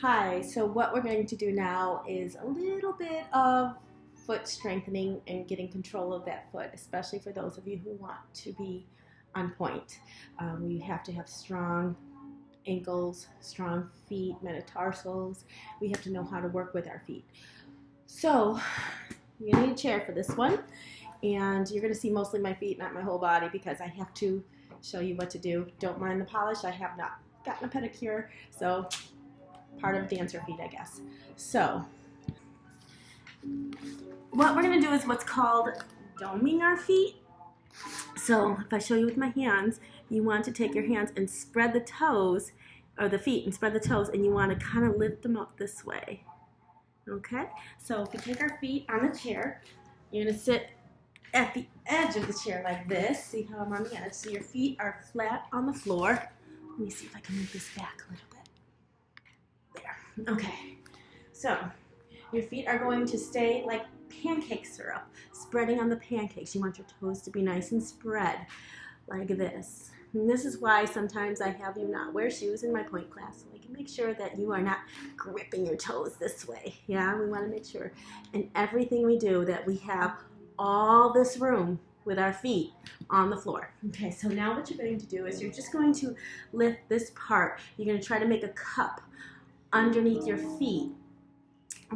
Hi, so what we're going to do now is a little bit of foot strengthening and getting control of that foot, especially for those of you who want to be on point. We have to have strong ankles, strong feet, metatarsals. We have to know how to work with our feet. So you need a chair for this one, and you're going to see mostly my feet, not my whole body, because I have to show you what to do. Don't mind the polish. I have not gotten a pedicure, so part of dancer feet, I guess. So what we're going to do is what's called doming our feet. So if I show you with my hands, you want to take your hands and spread the toes, or the feet, and spread the toes, and you want to kind of lift them up this way. Okay? So if we take our feet on the chair, you're going to sit at the edge of the chair like this. See how I'm on the edge? So your feet are flat on the floor. Let me see if I can move this back a little bit. There. Okay. So your feet are going to stay like pancake syrup, spreading on the pancakes. You want your toes to be nice and spread like this. And this is why sometimes I have you not wear shoes in my point class, so I can make sure that you are not gripping your toes this way. Yeah, we want to make sure in everything we do that we have all this room with our feet on the floor. Okay, so now what you're going to do is you're just going to lift this part. You're going to try to make a cup underneath your feet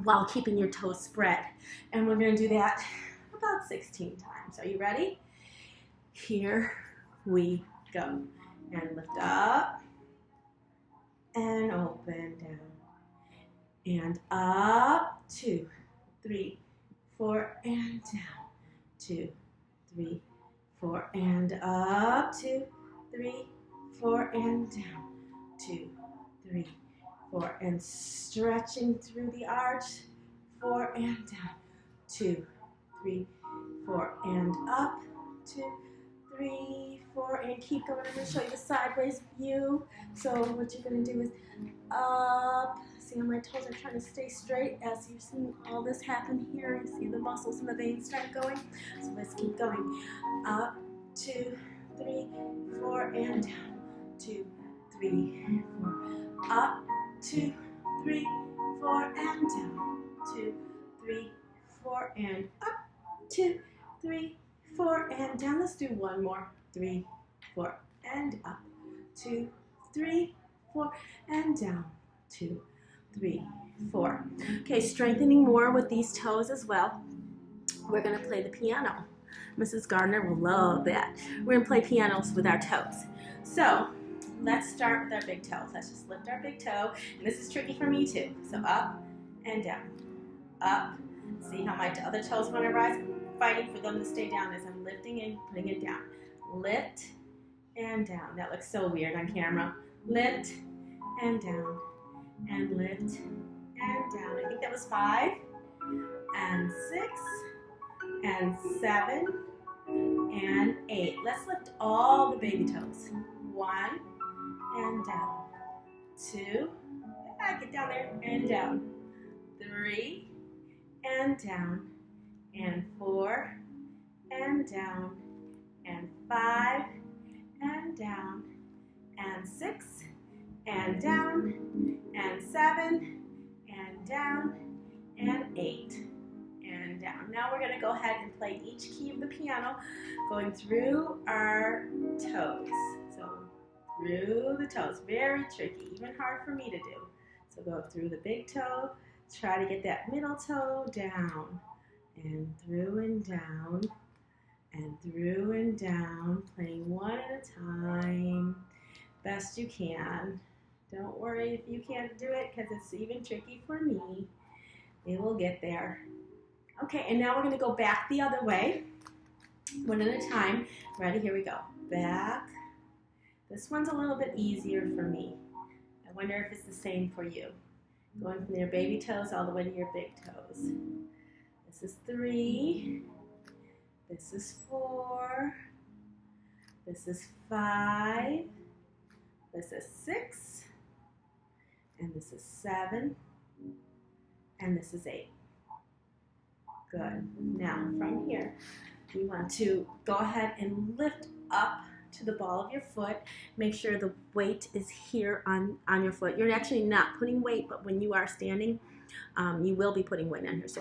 while keeping your toes spread. And we're going to do that about 16 times. Are you ready? Here we go. And lift up and open down. And up, 2, 3, 4, and down. 2, 3, 4, and up. 2, 3, 4, and down. 2, 3, 4, and stretching through the arch. 4 and down. 2, 3, 4, and up. 2, 3, 4, and keep going. I'm going to show you the sideways view. So what you're going to do is up. See how my toes are trying to stay straight as you're seeing all this happen here. You see the muscles and the veins start going. So let's keep going. Up, 2, 3, 4, and down. 2, 3, 4. Up, 2, 3, 4, and down. 2, 3, 4, and up. 2, 3, 4, and down. Let's do one more. 3, 4, and up. 2, 3, 4, and down. 2, 3, 4. Okay, strengthening more with these toes as well. We're going to play the piano. Mrs. Gardner will love that. We're going to play pianos with our toes. So let's start with our big toes. Let's just lift our big toe. And this is tricky for me too. So up and down. Up. See how my other toes want to rise? I'm fighting for them to stay down as I'm lifting and putting it down. Lift and down. That looks so weird on camera. Lift and down. And lift and down. I think that was 5 and 6 and 7 and 8. Let's lift all the baby toes. 1 and down. 2, get down there and down. 3 and down. And 4 and down. And 5 and down. And 6 and down. And 7 and down. And 8 and down. Now we're going to go ahead and play each key of the piano going through our toes. So through the toes, very tricky, even hard for me to do. So go through the big toe, try to get that middle toe down, and through and down, and through and down, playing one at a time, best you can. Don't worry if you can't do it, because it's even tricky for me. We will get there. Okay, and now we're going to go back the other way, one at a time. Ready? Here we go. Back. This one's a little bit easier for me. I wonder if it's the same for you. Going from your baby toes all the way to your big toes. This is 3. This is 4. This is 5. This is 6. And this is 7. And this is 8. Good. Now from here, we want to go ahead and lift up to the ball of your foot. Make sure the weight is here on your foot. You're actually not putting weight, but when you are standing, you will be putting weight on here. So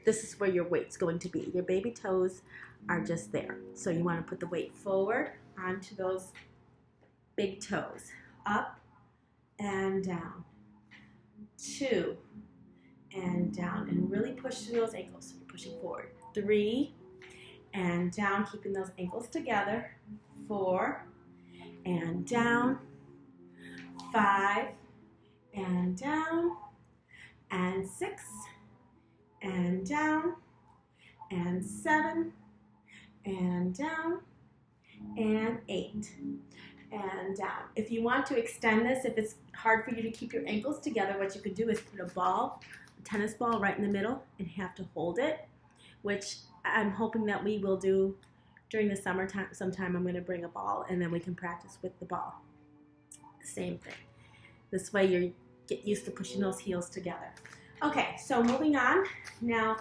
this is where your weight's going to be. Your baby toes are just there. So you want to put the weight forward onto those big toes. Up and down. 2 and down. And really push through those ankles. So you're pushing forward. 3 and down, keeping those ankles together. 4 and down. 5 and down. And 6 and down. And 7 and down. And 8 and down. If you want to extend this, if it's hard for you to keep your ankles together, what you could do is put a tennis ball right in the middle and have to hold it, which I'm hoping that we will do during the summertime. Sometime I'm going to bring a ball and then we can practice with the ball. Same thing. This way you get used to pushing those heels together. Okay, so moving on. Now,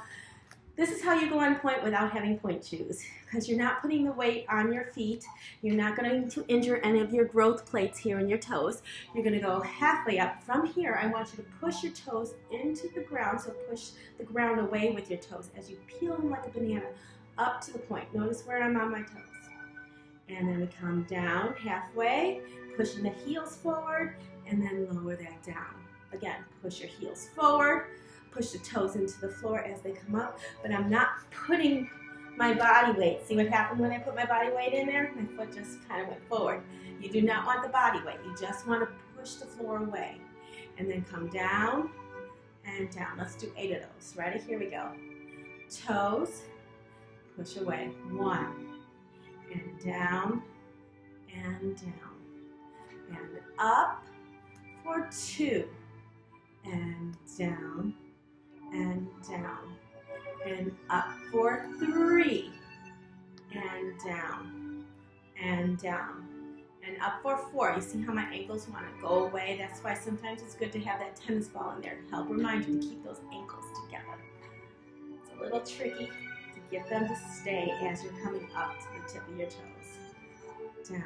this is how you go on point without having point shoes, because you're not putting the weight on your feet. You're not going to injure any of your growth plates here in your toes. You're going to go halfway up. From here, I want you to push your toes into the ground, so push the ground away with your toes as you peel them like a banana up to the point. Notice where I'm on my toes. And then we come down halfway, pushing the heels forward, and then lower that down. Again, push your heels forward. Push the toes into the floor as they come up, but I'm not putting my body weight. See what happened when I put my body weight in there? My foot just kind of went forward. You do not want the body weight. You just want to push the floor away. And then come down and down. Let's do 8 of those. Ready? Here we go. Toes, push away. 1, and down, and down. And up for 2, and down, and down, and up for 3, and down, and down, and up for 4. You see how my ankles want to go away? That's why sometimes it's good to have that tennis ball in there to help remind you to keep those ankles together. It's a little tricky to get them to stay as you're coming up to the tip of your toes. Down.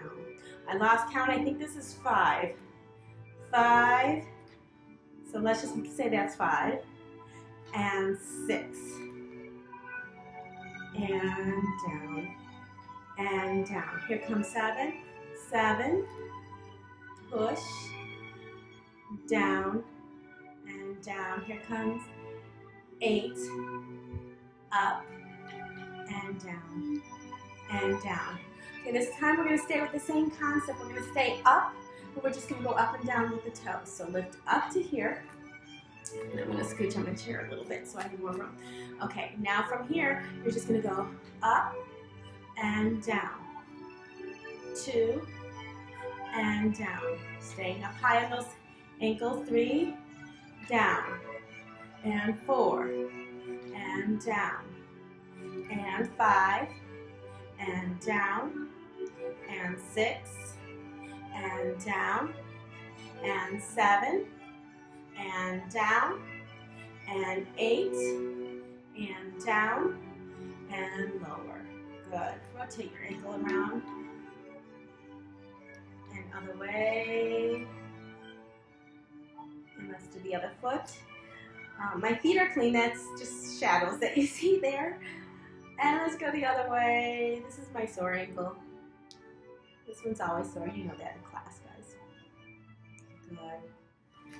I lost count. I think this is 5. 5. So let's just say that's 5. And 6. And down. And down. Here comes 7. 7. Push. Down. And down. Here comes 8. Up. And down. And down. Okay, this time we're going to stay with the same concept. We're going to stay up, but we're just going to go up and down with the toes. So lift up to here. And I'm going to scooch on my chair a little bit so I have more room. Okay, now from here, you're just going to go up and down. 2 and down. Staying up high on those ankles. 3, down. And 4, and down. And 5, and down. And 6, and down. And 7, and down, and 8, and down, and lower. Good. Rotate your ankle around, and other way. And let's do the other foot. My feet are clean. That's just shadows that you see there. And let's go the other way. This is my sore ankle. This one's always sore. You know that in class, guys. Good.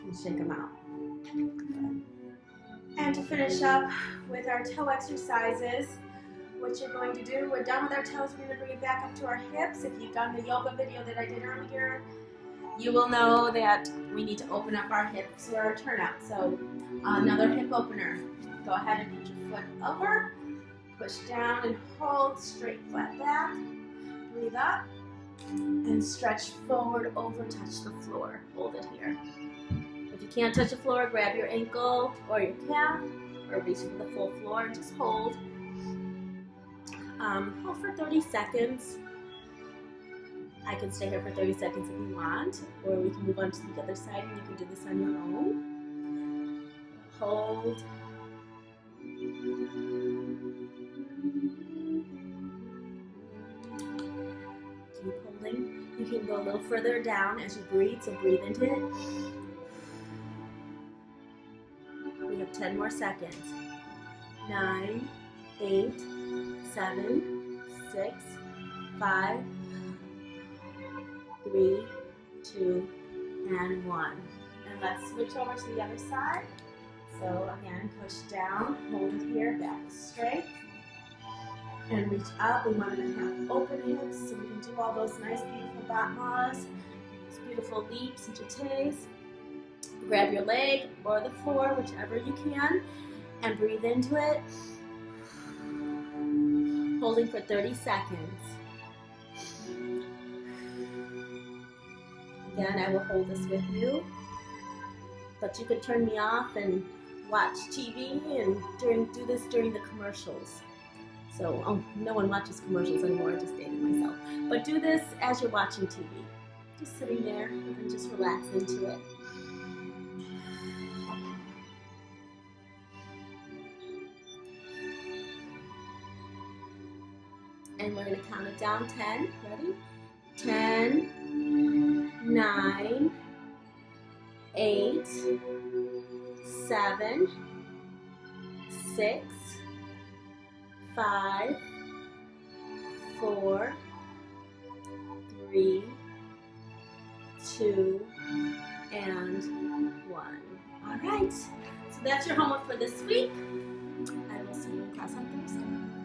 And shake them out. Good. And to finish up with our toe exercises, what you're going to do, we're done with our toes, we're going to bring it back up to our hips. If you've done the yoga video that I did earlier, you will know that we need to open up our hips or our turnout. So another hip opener. Go ahead and put your foot over, push down and hold straight flat back. Breathe up and stretch forward over, touch the floor. Hold it here. If you can't touch the floor, grab your ankle or your calf or reach for the full floor and just hold. Hold for 30 seconds. I can stay here for 30 seconds if you want, or we can move on to the other side and you can do this on your own. Hold. You can go a little further down as you breathe, so breathe into it. We have 10 more seconds. 9, 8, 7, 6, 5, 3, 2, and 1. And let's switch over to the other side. So again, push down, hold it here, back straight. And reach up. We want to have open hips so we can do all those nice, beautiful batmas, those beautiful leaps and jetés. Grab your leg or the floor, whichever you can, and breathe into it. Holding for 30 seconds. Again, I will hold this with you, but you could turn me off and watch TV and do this during the commercials. So, no one watches commercials anymore, I just dated myself. But do this as you're watching TV. Just sitting there and just relax into it. And we're going to count it down 10. Ready? 10, 9, 8, 7, 6, 5, 4, 3, 2, and 1. All right, so that's your homework for this week. I will see you in class on Thursday.